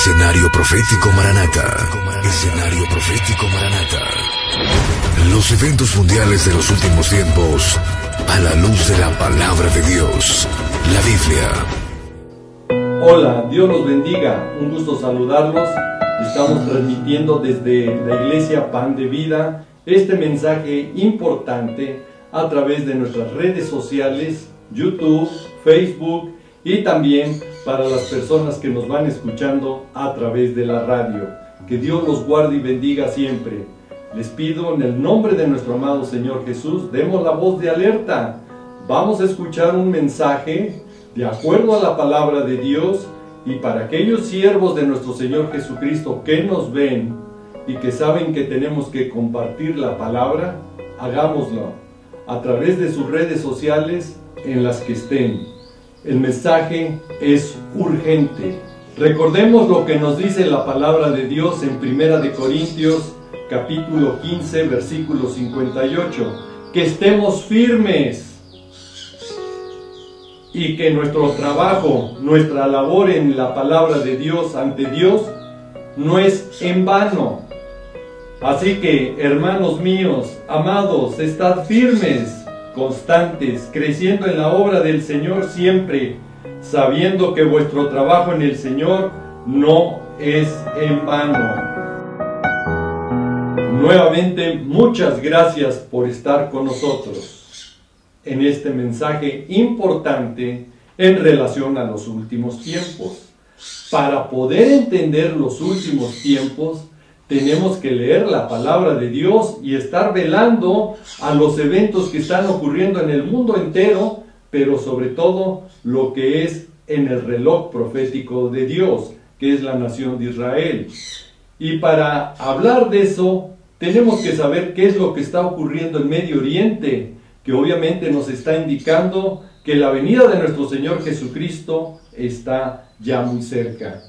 Escenario Profético Maranata. Escenario Profético Maranata. Los eventos mundiales de los últimos tiempos a la luz de la palabra de Dios, la Biblia. Hola, Dios los bendiga. Un gusto saludarlos. Estamos transmitiendo desde la Iglesia Pan de Vida este mensaje importante a través de nuestras redes sociales, YouTube, Facebook y también para las personas que nos van escuchando a través de la radio. Que Dios los guarde y bendiga siempre. Les pido en el nombre de nuestro amado Señor Jesús, demos la voz de alerta. Vamos a escuchar un mensaje de acuerdo a la palabra de Dios, y para aquellos siervos de nuestro Señor Jesucristo que nos ven y que saben que tenemos que compartir la palabra, hagámoslo a través de sus redes sociales en las que estén. El mensaje es urgente. Recordemos lo que nos dice la palabra de Dios en 1 de Corintios capítulo 15 versículo 58, que estemos firmes y que nuestro trabajo, nuestra labor en la palabra de Dios ante Dios no es en vano. Así que, hermanos míos, amados, estad firmes, constantes, creciendo en la obra del Señor siempre, sabiendo que vuestro trabajo en el Señor no es en vano. Nuevamente, muchas gracias por estar con nosotros en este mensaje importante en relación a los últimos tiempos. Para poder entender los últimos tiempos, tenemos que leer la palabra de Dios y estar velando a los eventos que están ocurriendo en el mundo entero, pero sobre todo lo que es en el reloj profético de Dios, que es la nación de Israel. Y para hablar de eso, tenemos que saber qué es lo que está ocurriendo en Medio Oriente, que obviamente nos está indicando que la venida de nuestro Señor Jesucristo está ya muy cerca.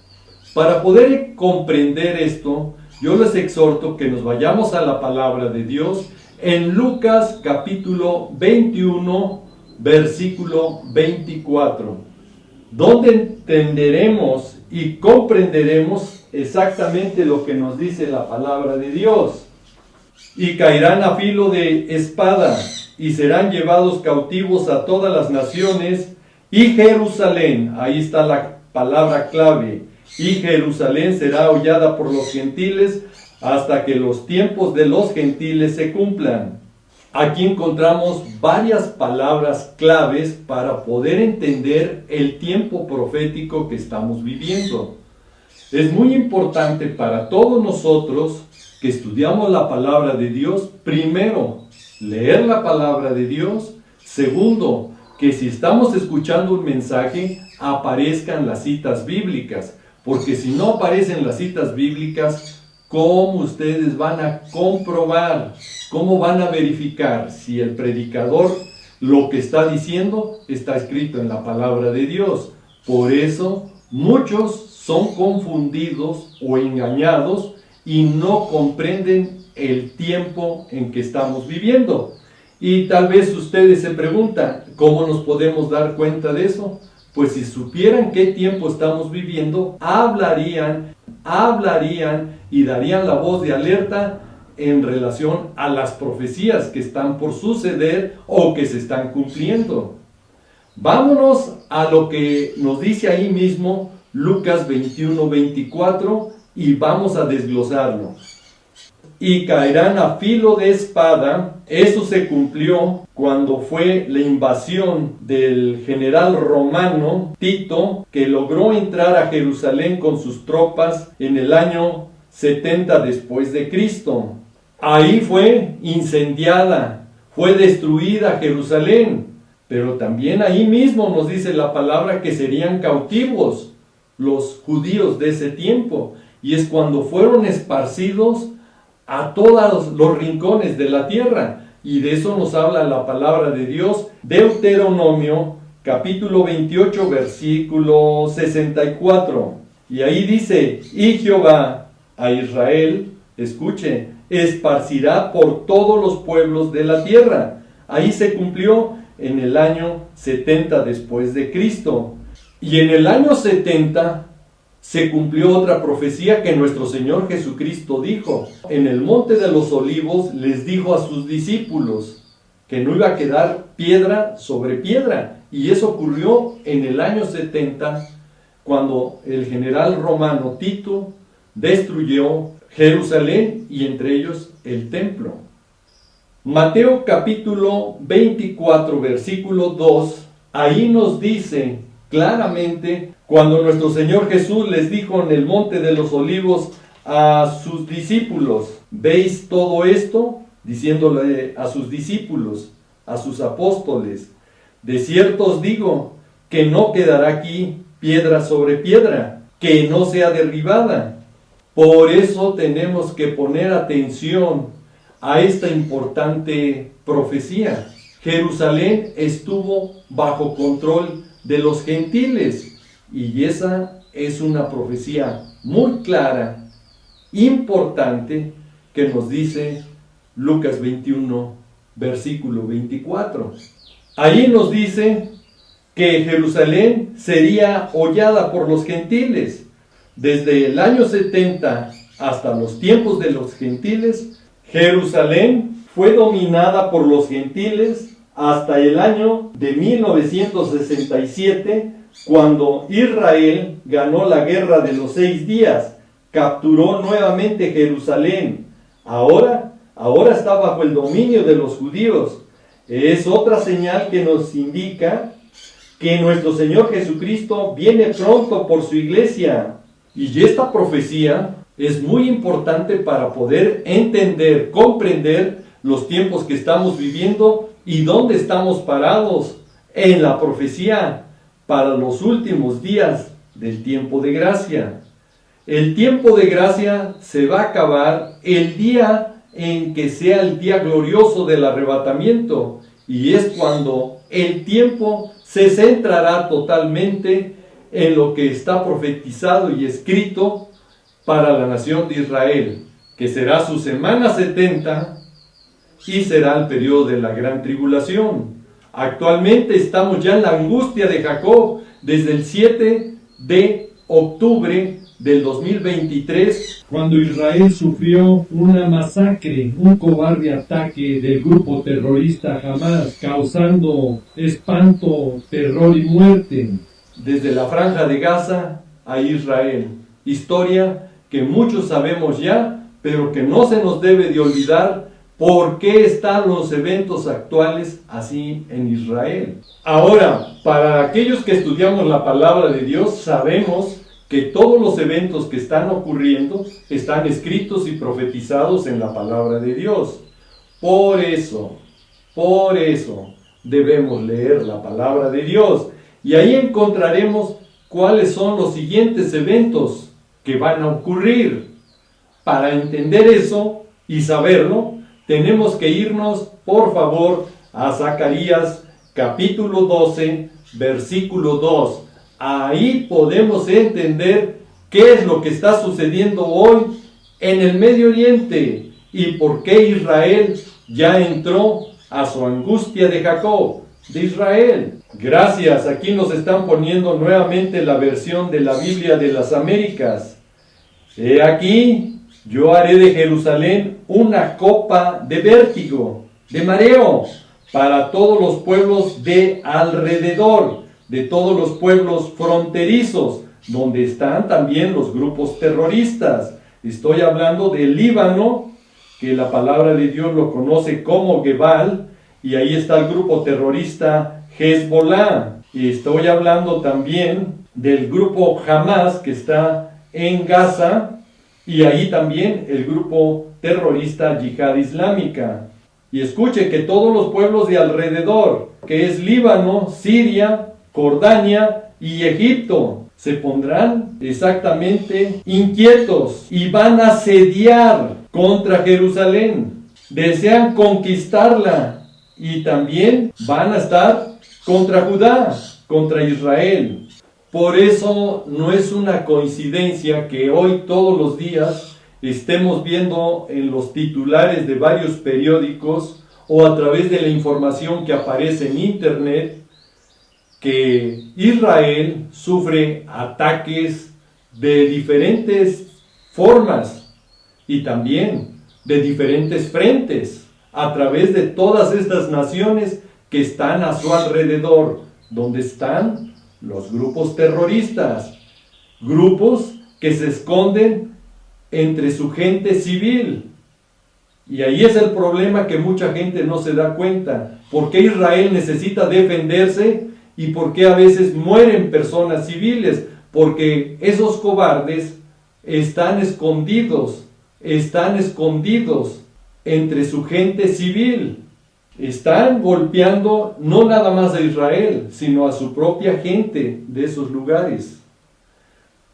Para poder comprender esto, yo les exhorto que nos vayamos a la palabra de Dios en Lucas capítulo 21, versículo 24, donde entenderemos y comprenderemos exactamente lo que nos dice la palabra de Dios. Y caerán a filo de espada, y serán llevados cautivos a todas las naciones, y Jerusalén, ahí está la palabra clave, y Jerusalén será hollada por los gentiles hasta que los tiempos de los gentiles se cumplan. Aquí encontramos varias palabras claves para poder entender el tiempo profético que estamos viviendo. Es muy importante para todos nosotros que estudiamos la palabra de Dios, primero, leer la palabra de Dios. Segundo, que si estamos escuchando un mensaje, aparezcan las citas bíblicas. Porque si no aparecen las citas bíblicas, ¿cómo ustedes van a comprobar? ¿Cómo van a verificar si el predicador lo que está diciendo está escrito en la palabra de Dios? Por eso, muchos son confundidos o engañados y no comprenden el tiempo en que estamos viviendo. Y tal vez ustedes se preguntan, ¿cómo nos podemos dar cuenta de eso? Pues si supieran qué tiempo estamos viviendo, hablarían y darían la voz de alerta en relación a las profecías que están por suceder o que se están cumpliendo. Vámonos a lo que nos dice ahí mismo Lucas 21:24 y vamos a desglosarlo. Y caerán a filo de espada. Eso se cumplió cuando fue la invasión del general romano Tito, que logró entrar a Jerusalén con sus tropas en el año 70 después de Cristo. Ahí fue incendiada, fue destruida Jerusalén, pero también ahí mismo nos dice la palabra que serían cautivos los judíos de ese tiempo, y es cuando fueron esparcidos a todos los rincones de la tierra. Y de eso nos habla la palabra de Dios, Deuteronomio, capítulo 28, versículo 64. Y ahí dice, y Jehová a Israel, escuche, esparcirá por todos los pueblos de la tierra. Ahí se cumplió en el año 70 después de Cristo. Y en el año 70 se cumplió otra profecía que nuestro Señor Jesucristo dijo. En el Monte de los Olivos les dijo a sus discípulos que no iba a quedar piedra sobre piedra. Y eso ocurrió en el año 70, cuando el general romano Tito destruyó Jerusalén y entre ellos el templo. Mateo capítulo 24, versículo 2, ahí nos dice claramente, cuando nuestro Señor Jesús les dijo en el Monte de los Olivos a sus discípulos, ¿veis todo esto? Diciéndole a sus discípulos, a sus apóstoles, de cierto os digo que no quedará aquí piedra sobre piedra, que no sea derribada. Por eso tenemos que poner atención a esta importante profecía. Jerusalén estuvo bajo control de los gentiles, y esa es una profecía muy clara, importante, que nos dice Lucas 21, versículo 24. Allí nos dice que Jerusalén sería hollada por los gentiles. Desde el año 70 hasta los tiempos de los gentiles, Jerusalén fue dominada por los gentiles hasta el año de 1967, cuando Israel ganó la guerra de los 6 días, capturó nuevamente Jerusalén. Ahora está bajo el dominio de los judíos. Es otra señal que nos indica que nuestro Señor Jesucristo viene pronto por su iglesia. Y esta profecía es muy importante para poder entender, comprender los tiempos que estamos viviendo y dónde estamos parados en la profecía para los últimos días del tiempo de gracia. El tiempo de gracia se va a acabar el día en que sea el día glorioso del arrebatamiento, y es cuando el tiempo se centrará totalmente en lo que está profetizado y escrito para la nación de Israel, que será su semana 70 y será el periodo de la gran tribulación. Actualmente estamos ya en la angustia de Jacob desde el 7 de octubre del 2023, cuando Israel sufrió una masacre, un cobarde ataque del grupo terrorista Hamas, causando espanto, terror y muerte desde la franja de Gaza a Israel. Historia que muchos sabemos ya, pero que no se nos debe de olvidar por qué están los eventos actuales así en Israel. Ahora, para aquellos que estudiamos la palabra de Dios, sabemos que todos los eventos que están ocurriendo están escritos y profetizados en la palabra de Dios. Por eso debemos leer la palabra de Dios, y ahí encontraremos cuáles son los siguientes eventos que van a ocurrir. Para entender eso y saberlo, tenemos que irnos, por favor, a Zacarías capítulo 12, versículo 2. Ahí podemos entender qué es lo que está sucediendo hoy en el Medio Oriente y por qué Israel ya entró a su angustia de Jacob, de Israel. Gracias, aquí nos están poniendo nuevamente la versión de la Biblia de las Américas. He aquí, yo haré de Jerusalén una copa de vértigo, de mareo, para todos los pueblos de alrededor, de todos los pueblos fronterizos, donde están también los grupos terroristas. Estoy hablando del Líbano, que la palabra de Dios lo conoce como Gebal, y ahí está el grupo terrorista Hezbollah. Y estoy hablando también del grupo Hamas, que está en Gaza, y ahí también el grupo terrorista Yihad Islámica. Y escuche que todos los pueblos de alrededor, que es Líbano, Siria, Jordania y Egipto, se pondrán exactamente inquietos y van a asediar contra Jerusalén. Desean conquistarla y también van a estar contra Judá, contra Israel. Por eso no es una coincidencia que hoy todos los días estemos viendo en los titulares de varios periódicos o a través de la información que aparece en internet que Israel sufre ataques de diferentes formas y también de diferentes frentes a través de todas estas naciones que están a su alrededor, donde están los grupos terroristas, grupos que se esconden entre su gente civil. Y ahí es el problema, que mucha gente no se da cuenta. ¿Por qué Israel necesita defenderse y por qué a veces mueren personas civiles? Porque esos cobardes están escondidos entre su gente civil. Están golpeando no nada más a Israel, sino a su propia gente de esos lugares.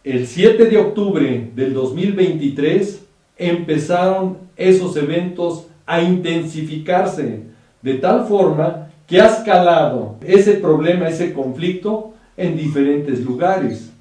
El 7 de octubre del 2023 empezaron esos eventos a intensificarse, de tal forma que ha escalado ese problema, ese conflicto en diferentes lugares.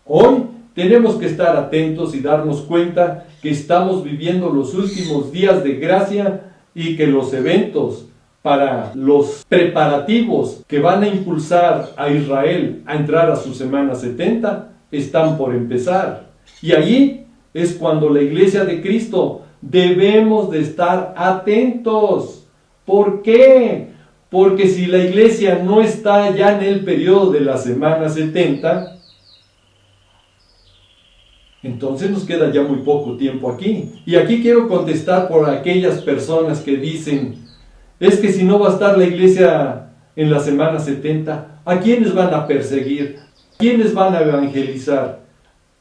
Hoy tenemos que estar atentos y darnos cuenta que estamos viviendo los últimos días de gracia y que los eventos para los preparativos que van a impulsar a Israel a entrar a su semana 70 están por empezar. Y allí es cuando la Iglesia de Cristo debemos de estar atentos. ¿Por qué? Porque si la Iglesia no está ya en el periodo de la semana 70, entonces nos queda ya muy poco tiempo aquí. Y aquí quiero contestar por aquellas personas que dicen: es que si no va a estar la Iglesia en la semana 70, ¿a quiénes van a perseguir? ¿A quiénes van a evangelizar?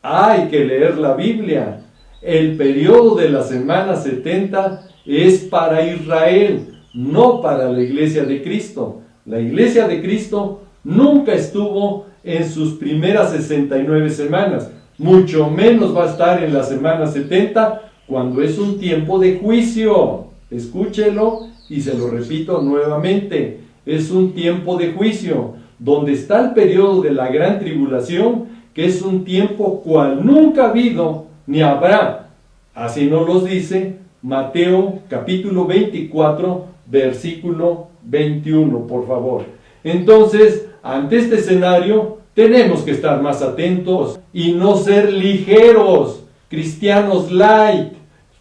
Hay que leer la Biblia. El periodo de la semana 70 es para Israel, no para la Iglesia de Cristo. La Iglesia de Cristo nunca estuvo en sus primeras 69 semanas. Mucho menos va a estar en la semana 70, cuando es un tiempo de juicio. Escúchelo y se lo repito nuevamente. Es un tiempo de juicio, donde está el periodo de la gran tribulación, que es un tiempo cual nunca ha habido ni habrá. Así nos lo dice Mateo capítulo 24, versículo 21, por favor. Entonces, ante este escenario, tenemos que estar más atentos y no ser ligeros, cristianos light,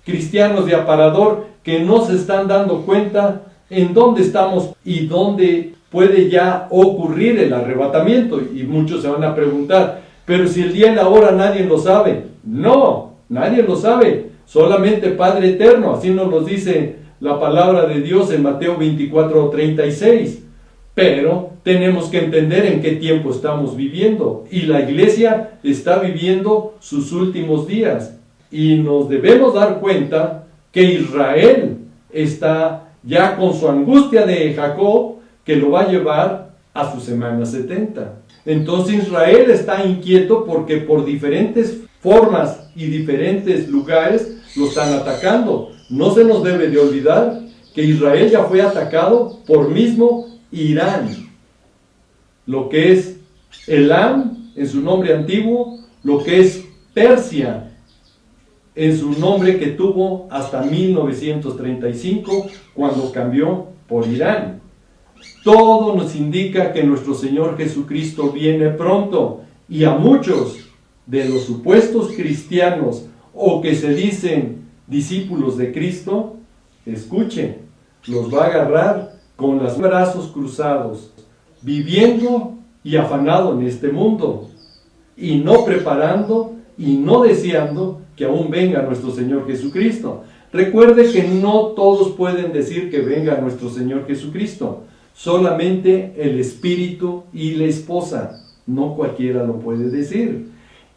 cristianos de aparador, que no se están dando cuenta en dónde estamos y dónde puede ya ocurrir el arrebatamiento. Y muchos se van a preguntar: pero si el día y la hora nadie lo sabe. No, nadie lo sabe, solamente Padre Eterno. Así nos lo dice la palabra de Dios en Mateo 24:36. Pero tenemos que entender en qué tiempo estamos viviendo, y la Iglesia está viviendo sus últimos días, y nos debemos dar cuenta que Israel está ya con su angustia de Jacob, que lo va a llevar a su semana 70. Entonces Israel está inquieto porque por diferentes formas y diferentes lugares lo están atacando. No se nos debe de olvidar que Israel ya fue atacado por mismo Irán, lo que es Elam en su nombre antiguo, lo que es Persia en su nombre que tuvo hasta 1935, cuando cambió por Irán. Todo nos indica que nuestro Señor Jesucristo viene pronto, y a muchos de los supuestos cristianos o que se dicen discípulos de Cristo, escuchen, los va a agarrar con los brazos cruzados, viviendo y afanado en este mundo, y no preparando y no deseando que aún venga nuestro Señor Jesucristo. Recuerde que no todos pueden decir que venga nuestro Señor Jesucristo, solamente el Espíritu y la esposa, no cualquiera lo puede decir.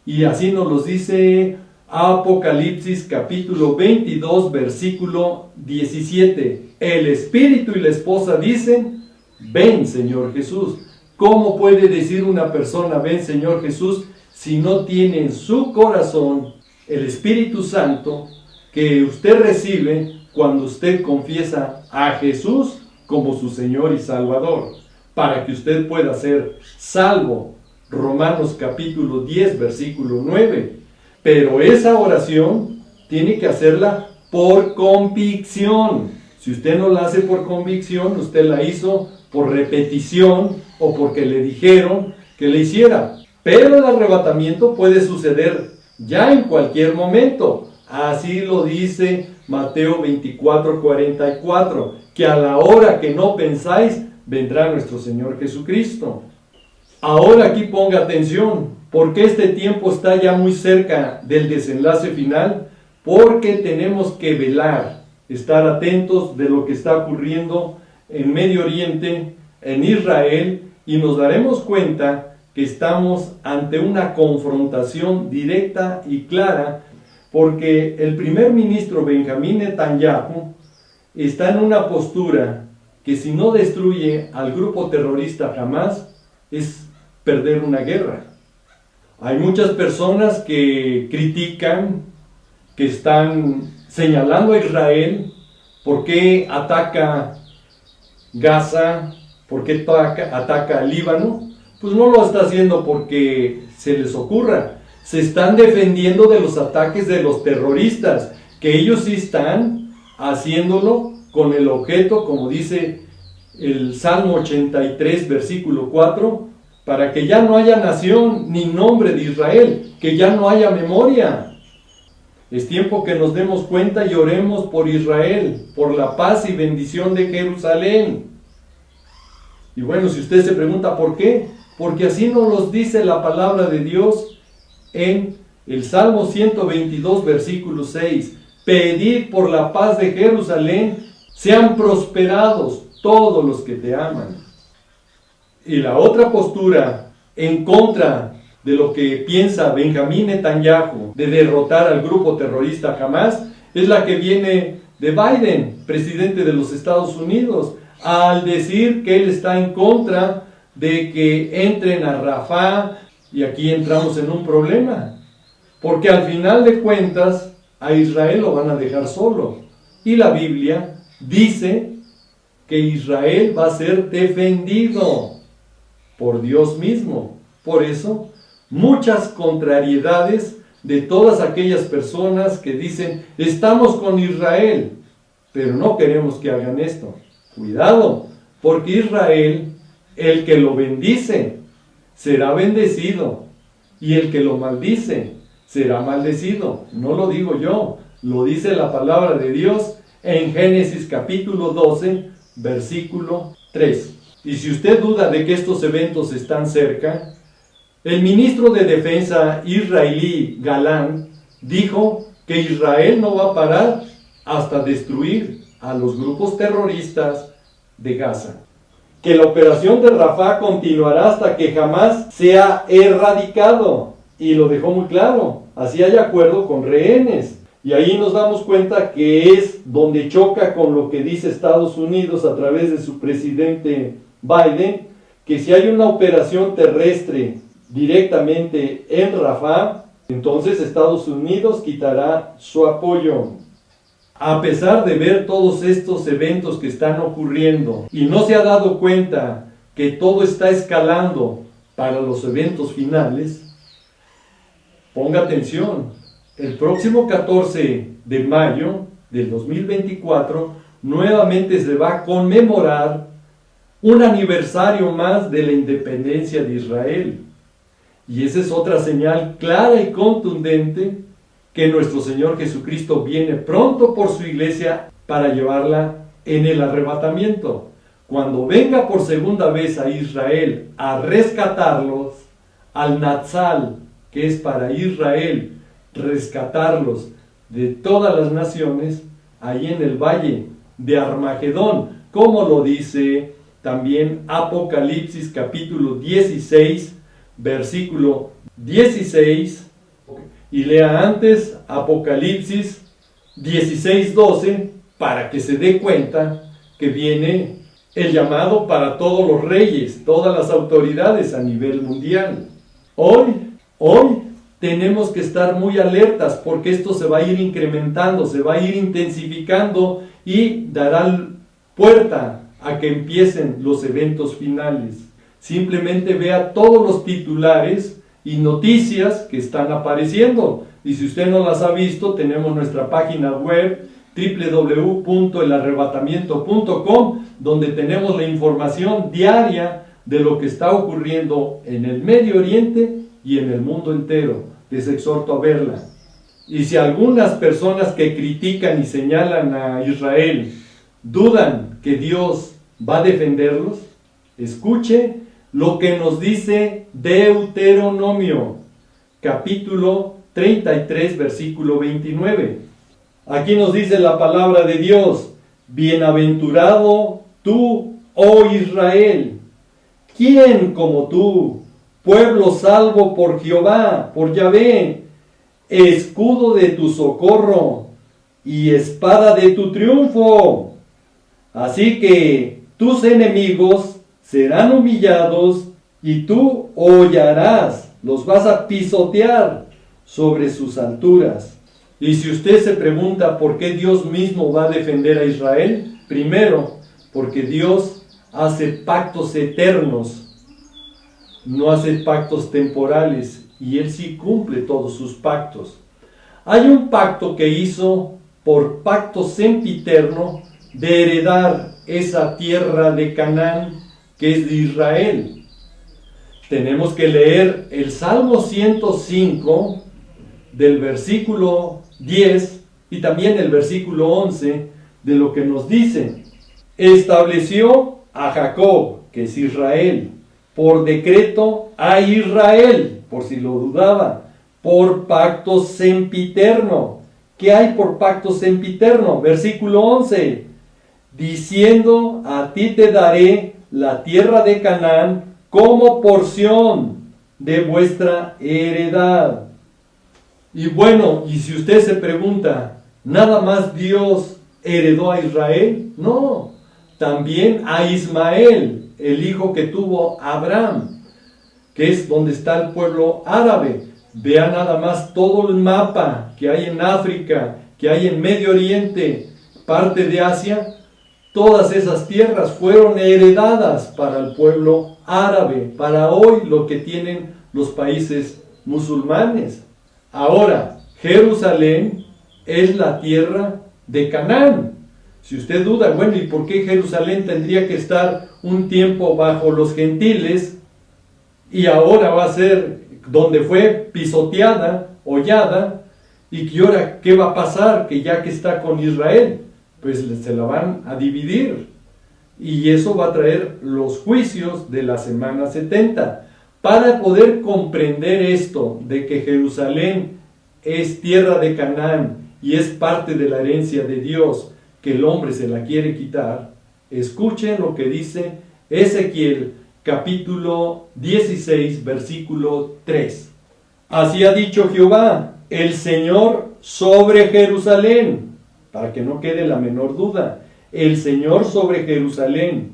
Y así nos lo dice Apocalipsis capítulo 22, versículo 17. El Espíritu y la esposa dicen: ven, Señor Jesús. ¿Cómo puede decir una persona ven, Señor Jesús, si no tiene en su corazón el Espíritu Santo que usted recibe cuando usted confiesa a Jesús como su Señor y Salvador, para que usted pueda ser salvo? Romanos capítulo 10, versículo 9. Pero esa oración tiene que hacerla por convicción. Si usted no la hace por convicción, usted la hizo por repetición o porque le dijeron que le hiciera. Pero el arrebatamiento puede suceder ya en cualquier momento. Así lo dice Mateo 24:44, que a la hora que no pensáis, vendrá nuestro Señor Jesucristo. Ahora aquí ponga atención, porque este tiempo está ya muy cerca del desenlace final, porque tenemos que velar, estar atentos de lo que está ocurriendo en Medio Oriente, en Israel, y nos daremos cuenta que estamos ante una confrontación directa y clara, porque el primer ministro Benjamín Netanyahu está en una postura que si no destruye al grupo terrorista Hamás, es perder una guerra. Hay muchas personas que critican, que están señalando a Israel, por qué ataca Gaza, por qué ataca Líbano. Pues no lo está haciendo porque se les ocurra. Se están defendiendo de los ataques de los terroristas, que ellos sí están haciéndolo con el objeto, como dice el Salmo 83, versículo 4, para que ya no haya nación ni nombre de Israel, que ya no haya memoria. Es tiempo que nos demos cuenta y oremos por Israel, por la paz y bendición de Jerusalén. Y bueno, si usted se pregunta por qué, porque así nos los dice la palabra de Dios en el Salmo 122, versículo 6. Pedid por la paz de Jerusalén, sean prosperados todos los que te aman. Y la otra postura en contra de lo que piensa Benjamín Netanyahu de derrotar al grupo terrorista Hamás es la que viene de Biden, presidente de los Estados Unidos, al decir que él está en contra de que entren a Rafah, y aquí entramos en un problema, porque al final de cuentas a Israel lo van a dejar solo, y la Biblia dice que Israel va a ser defendido por Dios mismo. Por eso, muchas contrariedades de todas aquellas personas que dicen, estamos con Israel, pero no queremos que hagan esto. Cuidado, porque Israel, el que lo bendice, será bendecido, y el que lo maldice, será maldecido. No lo digo yo, lo dice la palabra de Dios en Génesis capítulo 12, versículo 3. Y si usted duda de que estos eventos están cerca, el ministro de Defensa israelí Galán dijo que Israel no va a parar hasta destruir a los grupos terroristas de Gaza. Que la operación de Rafah continuará hasta que Hamás sea erradicado. Y lo dejó muy claro, así hay acuerdo con rehenes. Y ahí nos damos cuenta que es donde choca con lo que dice Estados Unidos a través de su presidente Biden, que si hay una operación terrestre directamente en Rafah, entonces Estados Unidos quitará su apoyo. A pesar de ver todos estos eventos que están ocurriendo y no se ha dado cuenta que todo está escalando para los eventos finales, ponga atención, el próximo 14 de mayo del 2024 nuevamente se va a conmemorar un aniversario más de la independencia de Israel. Y esa es otra señal clara y contundente que nuestro Señor Jesucristo viene pronto por su iglesia para llevarla en el arrebatamiento. Cuando venga por segunda vez a Israel a rescatarlos, al Natsal, que es para Israel, rescatarlos de todas las naciones, ahí en el valle de Armagedón, como lo dice también Apocalipsis capítulo 16, versículo 16, y lea antes Apocalipsis 16:12 para que se dé cuenta que viene el llamado para todos los reyes, todas las autoridades a nivel mundial. Hoy tenemos que estar muy alertas porque esto se va a ir incrementando, se va a ir intensificando y dará puerta a que empiecen los eventos finales. Simplemente vea todos los titulares y noticias que están apareciendo. Y si usted no las ha visto, tenemos nuestra página web www.elarrebatamiento.com, donde tenemos la información diaria de lo que está ocurriendo en el Medio Oriente y en el mundo entero. Les exhorto a verla. Y si algunas personas que critican y señalan a Israel dudan que Dios va a defenderlos, escuche lo que nos dice Deuteronomio, capítulo 33, versículo 29. Aquí nos dice la palabra de Dios: bienaventurado tú, oh Israel, ¿quién como tú, pueblo salvo por Jehová, por Yahvé, escudo de tu socorro y espada de tu triunfo? Así que tus enemigos serán humillados y tú hollarás, los vas a pisotear sobre sus alturas. Y si usted se pregunta por qué Dios mismo va a defender a Israel, primero, porque Dios hace pactos eternos, no hace pactos temporales, y Él sí cumple todos sus pactos. Hay un pacto que hizo por pacto sempiterno de heredar esa tierra de Canaán que es de Israel. Tenemos que leer el Salmo 105 del versículo 10 y también el versículo 11 de lo que nos dice: estableció a Jacob, que es Israel, por decreto a Israel, por si lo dudaba, por pacto sempiterno. ¿Qué hay por pacto sempiterno? Versículo 11, diciendo: a ti te daré la tierra de Canaán como porción de vuestra heredad. Y bueno, y si usted se pregunta, ¿nada más Dios heredó a Israel? No, también a Ismael, el hijo que tuvo Abraham, que es donde está el pueblo árabe. Vea nada más todo el mapa que hay en África, que hay en Medio Oriente, parte de Asia. Todas esas tierras fueron heredadas para el pueblo árabe, para hoy lo que tienen los países musulmanes. Ahora, Jerusalén es la tierra de Canaán. Si usted duda, bueno, ¿y por qué Jerusalén tendría que estar un tiempo bajo los gentiles y ahora va a ser donde fue pisoteada, hollada, y que ahora qué va a pasar que ya que está con Israel? Pues se la van a dividir, y eso va a traer los juicios de la semana 70. Para poder comprender esto de que Jerusalén es tierra de Canaán y es parte de la herencia de Dios, que el hombre se la quiere quitar, escuchen lo que dice Ezequiel capítulo 16 versículo 3. Así ha dicho Jehová, el Señor sobre Jerusalén, para que no quede la menor duda, el Señor sobre Jerusalén: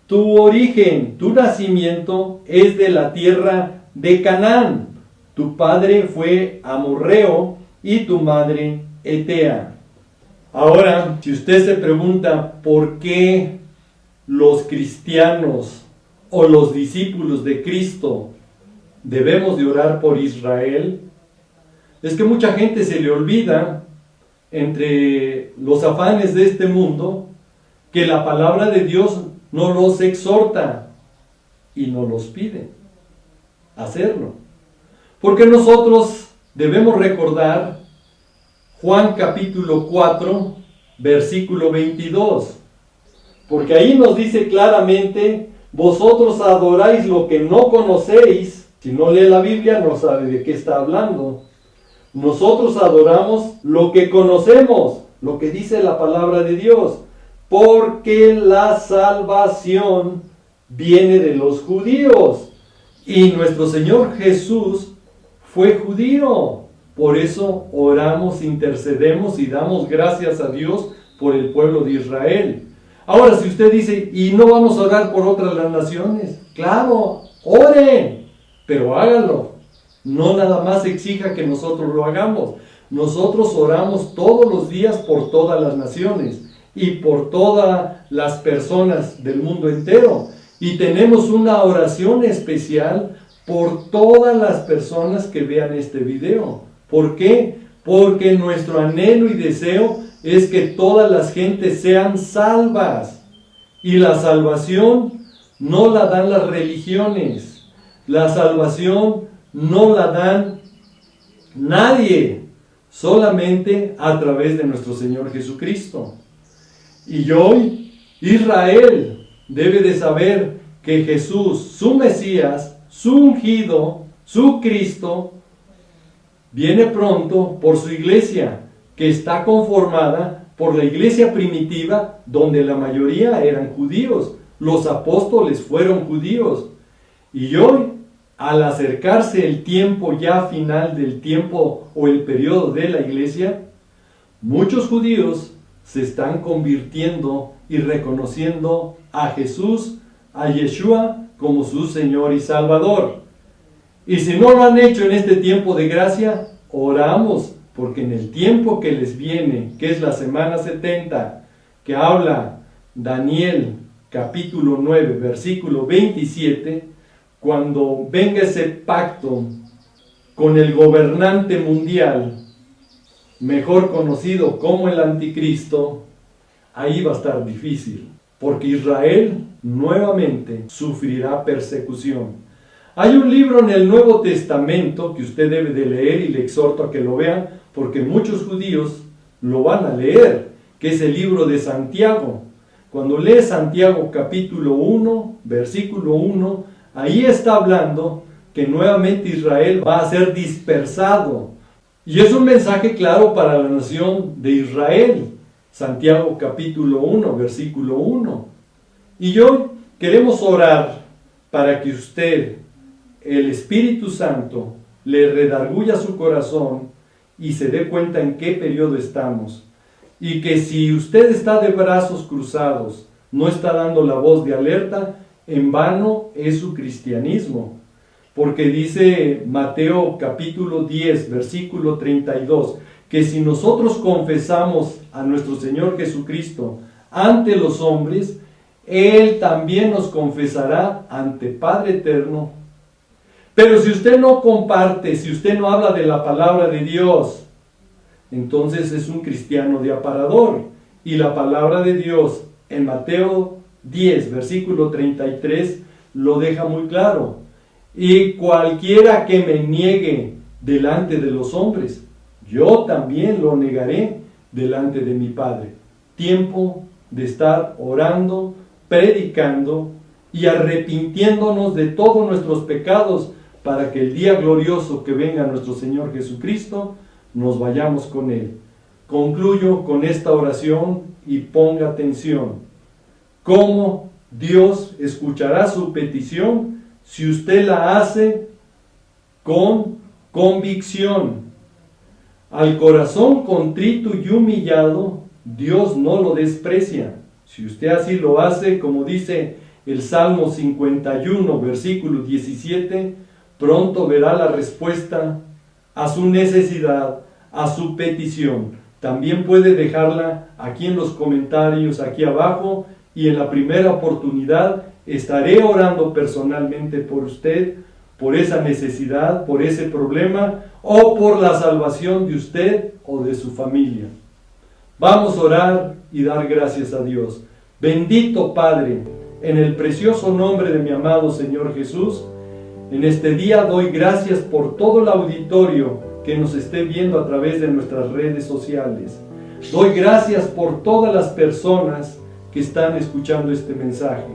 tu origen, tu nacimiento es de la tierra de Canaán, tu padre fue amorreo y tu madre etea. Ahora, si usted se pregunta por qué los cristianos o los discípulos de Cristo debemos de orar por Israel, es que mucha gente se le olvida, entre los afanes de este mundo, que la palabra de Dios no los exhorta y no los pide hacerlo. Porque nosotros debemos recordar Juan capítulo 4, versículo 22. Porque ahí nos dice claramente: vosotros adoráis lo que no conocéis. Si no lee la Biblia, no sabe de qué está hablando. Nosotros adoramos lo que conocemos, lo que dice la palabra de Dios, porque la salvación viene de los judíos. Y nuestro Señor Jesús fue judío. Por eso oramos, intercedemos y damos gracias a Dios por el pueblo de Israel. Ahora, si usted dice, ¿y no vamos a orar por otras las naciones? Claro, oren, pero háganlo. No nada más exija que nosotros lo hagamos. Nosotros oramos todos los días por todas las naciones y por todas las personas del mundo entero. Y tenemos una oración especial por todas las personas que vean este video. ¿Por qué? Porque nuestro anhelo y deseo es que todas las gentes sean salvas. Y la salvación no la dan las religiones. La salvación no la dan nadie, solamente a través de nuestro Señor Jesucristo. Y hoy Israel debe de saber que Jesús, su Mesías, su ungido, su Cristo, viene pronto por su iglesia, que está conformada por la iglesia primitiva, donde la mayoría eran judíos. Los apóstoles fueron judíos. Y hoy, al acercarse el tiempo ya final del tiempo o el periodo de la iglesia, muchos judíos se están convirtiendo y reconociendo a Jesús, a Yeshua, como su Señor y Salvador. Y si no lo han hecho en este tiempo de gracia, oramos, porque en el tiempo que les viene, que es la semana 70, que habla Daniel capítulo 9, versículo 27, cuando venga ese pacto con el gobernante mundial, mejor conocido como el anticristo, ahí va a estar difícil, porque Israel nuevamente sufrirá persecución. Hay un libro en el Nuevo Testamento que usted debe de leer, y le exhorto a que lo vean, porque muchos judíos lo van a leer, que es el libro de Santiago. Cuando lee Santiago capítulo 1, versículo 1, ahí está hablando que nuevamente Israel va a ser dispersado. Y es un mensaje claro para la nación de Israel. Santiago capítulo 1, versículo 1. Y hoy queremos orar para que usted, el Espíritu Santo, le redarguya su corazón y se dé cuenta en qué periodo estamos. Y que si usted está de brazos cruzados, no está dando la voz de alerta, en vano es su cristianismo. Porque dice Mateo capítulo 10, versículo 32, que si nosotros confesamos a nuestro Señor Jesucristo ante los hombres, Él también nos confesará ante Padre Eterno. Pero si usted no comparte, si usted no habla de la palabra de Dios, entonces es un cristiano de aparador. Y la palabra de Dios en Mateo 10, versículo 33, lo deja muy claro. Y cualquiera que me niegue delante de los hombres, yo también lo negaré delante de mi Padre. Tiempo de estar orando, predicando y arrepintiéndonos de todos nuestros pecados, para que el día glorioso que venga nuestro Señor Jesucristo, nos vayamos con Él. Concluyo con esta oración y ponga atención. ¿Cómo Dios escuchará su petición? Si usted la hace con convicción. Al corazón contrito y humillado, Dios no lo desprecia. Si usted así lo hace, como dice el Salmo 51, versículo 17, pronto verá la respuesta a su necesidad, a su petición. También puede dejarla aquí en los comentarios, aquí abajo, y en la primera oportunidad estaré orando personalmente por usted, por esa necesidad, por ese problema, o por la salvación de usted o de su familia. Vamos a orar y dar gracias a Dios. Bendito Padre, en el precioso nombre de mi amado Señor Jesús, en este día doy gracias por todo el auditorio que nos esté viendo a través de nuestras redes sociales. Doy gracias por todas las personas que están escuchando este mensaje.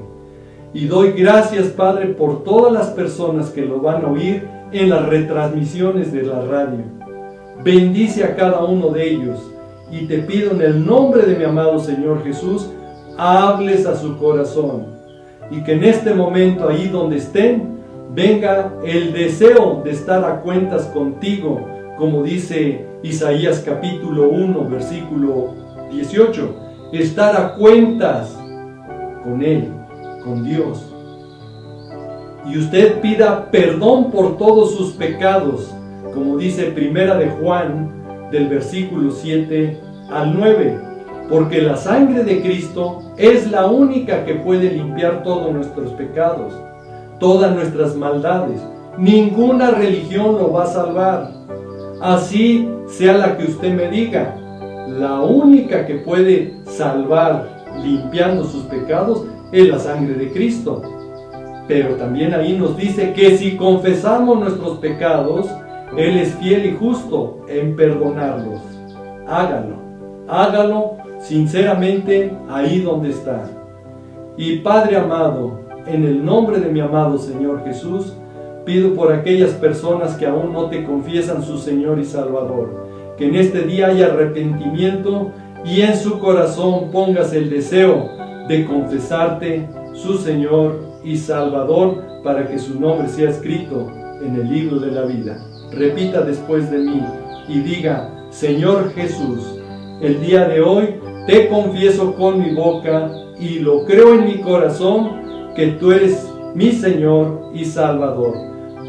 Y doy gracias, Padre, por todas las personas que lo van a oír en las retransmisiones de la radio. Bendice a cada uno de ellos. Y te pido en el nombre de mi amado Señor Jesús, hables a su corazón. Y que en este momento, ahí donde estén, venga el deseo de estar a cuentas contigo, como dice Isaías capítulo 1, versículo 18. Estar a cuentas con Él, con Dios. Y usted pida perdón por todos sus pecados, como dice Primera de Juan, del versículo 7 al 9. Porque la sangre de Cristo es la única que puede limpiar todos nuestros pecados, todas nuestras maldades. Ninguna religión lo va a salvar. Así sea la que usted me diga. La única que puede salvar limpiando sus pecados es la sangre de Cristo. Pero también ahí nos dice que si confesamos nuestros pecados, Él es fiel y justo en perdonarlos. Hágalo sinceramente ahí donde está. Y Padre amado, en el nombre de mi amado Señor Jesús, pido por aquellas personas que aún no te confiesan su Señor y Salvador, que en este día haya arrepentimiento y en su corazón pongas el deseo de confesarte su Señor y Salvador, para que su nombre sea escrito en el libro de la vida. Repita después de mí y diga: Señor Jesús, el día de hoy te confieso con mi boca y lo creo en mi corazón que tú eres mi Señor y Salvador.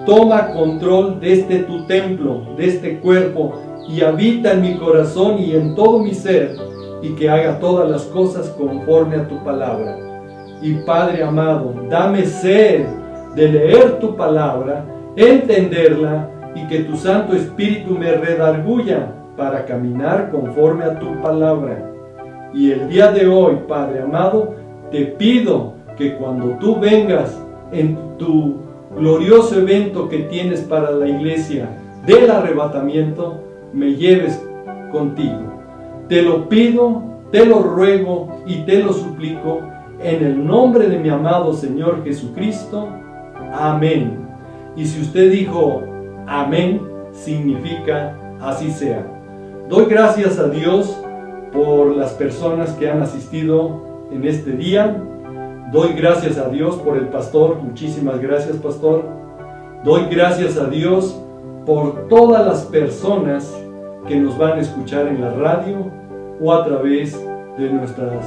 Toma control de este tu templo, de este cuerpo, y habita en mi corazón y en todo mi ser, y que haga todas las cosas conforme a tu palabra. Y Padre amado, dame sed de leer tu palabra, entenderla, y que tu Santo Espíritu me redarguya para caminar conforme a tu palabra. Y el día de hoy, Padre amado, te pido que cuando tú vengas en tu glorioso evento que tienes para la iglesia del arrebatamiento, me lleves contigo. Te lo pido, te lo ruego y te lo suplico en el nombre de mi amado Señor Jesucristo. Amén. Y si usted dijo amén, significa así sea. Doy gracias a Dios por las personas que han asistido en este día. Doy gracias a Dios por el pastor. Muchísimas gracias, pastor. Doy gracias a Dios por todas las personas que nos van a escuchar en la radio o a través de nuestras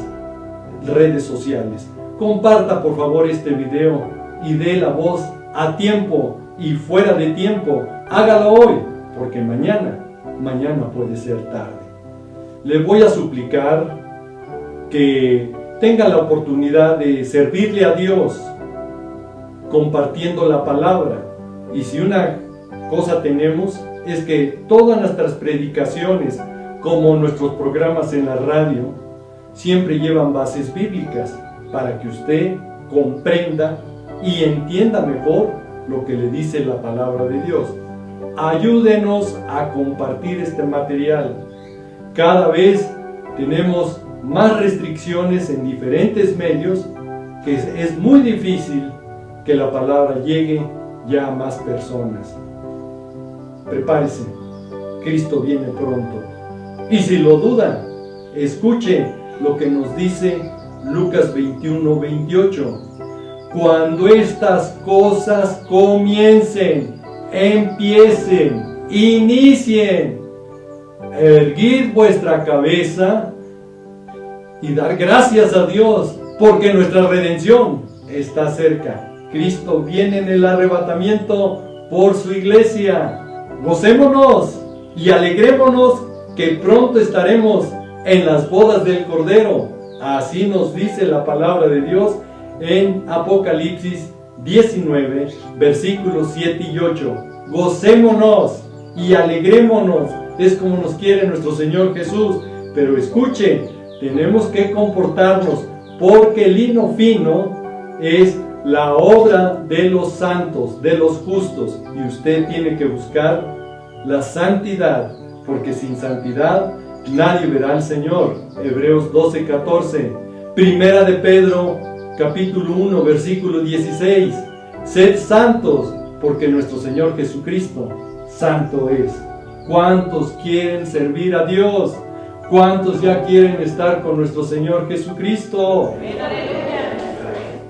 redes sociales. Comparta por favor este video y dé la voz a tiempo y fuera de tiempo. Hágalo hoy, porque mañana puede ser tarde. Le voy a suplicar que tenga la oportunidad de servirle a Dios compartiendo la palabra. Y si una cosa tenemos es que todas nuestras predicaciones, como nuestros programas en la radio, siempre llevan bases bíblicas para que usted comprenda y entienda mejor lo que le dice la palabra de Dios. Ayúdenos a compartir este material. Cada vez tenemos más restricciones en diferentes medios, que es muy difícil que la palabra llegue ya a más personas. Prepárese, Cristo viene pronto. Y si lo duda, escuche lo que nos dice Lucas 21:28. Cuando estas cosas empiecen, inicien, erguid vuestra cabeza y dar gracias a Dios, porque nuestra redención está cerca. Cristo viene en el arrebatamiento por su iglesia. Gocémonos y alegrémonos que pronto estaremos en las bodas del Cordero. Así nos dice la palabra de Dios en Apocalipsis 19, versículos 7 y 8. Gocémonos y alegrémonos. Es como nos quiere nuestro Señor Jesús. Pero escuche, tenemos que comportarnos, porque el lino fino es la obra de los santos, de los justos, y usted tiene que buscar la santidad, porque sin santidad nadie verá al Señor. Hebreos 12:14. Primera de Pedro capítulo 1 versículo 16. Sed santos, porque nuestro Señor Jesucristo santo es. ¿Cuántos quieren servir a Dios? ¿Cuántos ya quieren estar con nuestro Señor Jesucristo?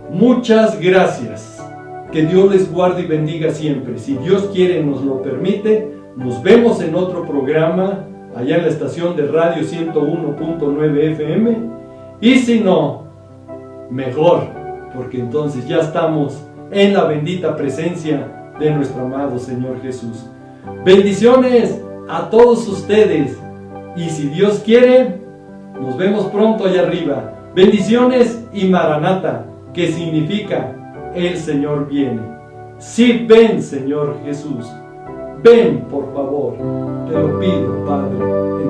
Muchas gracias. Que Dios les guarde y bendiga siempre. Si Dios quiere, nos lo permite, nos vemos en otro programa allá en la estación de radio 101.9 FM. Y si no, mejor, porque entonces ya estamos en la bendita presencia de nuestro amado Señor Jesús. Bendiciones a todos ustedes. Y si Dios quiere, nos vemos pronto allá arriba. Bendiciones y Maranata, que significa el Señor viene. Sí, ven, Señor Jesús. Ven, por favor. Te lo pido, Padre.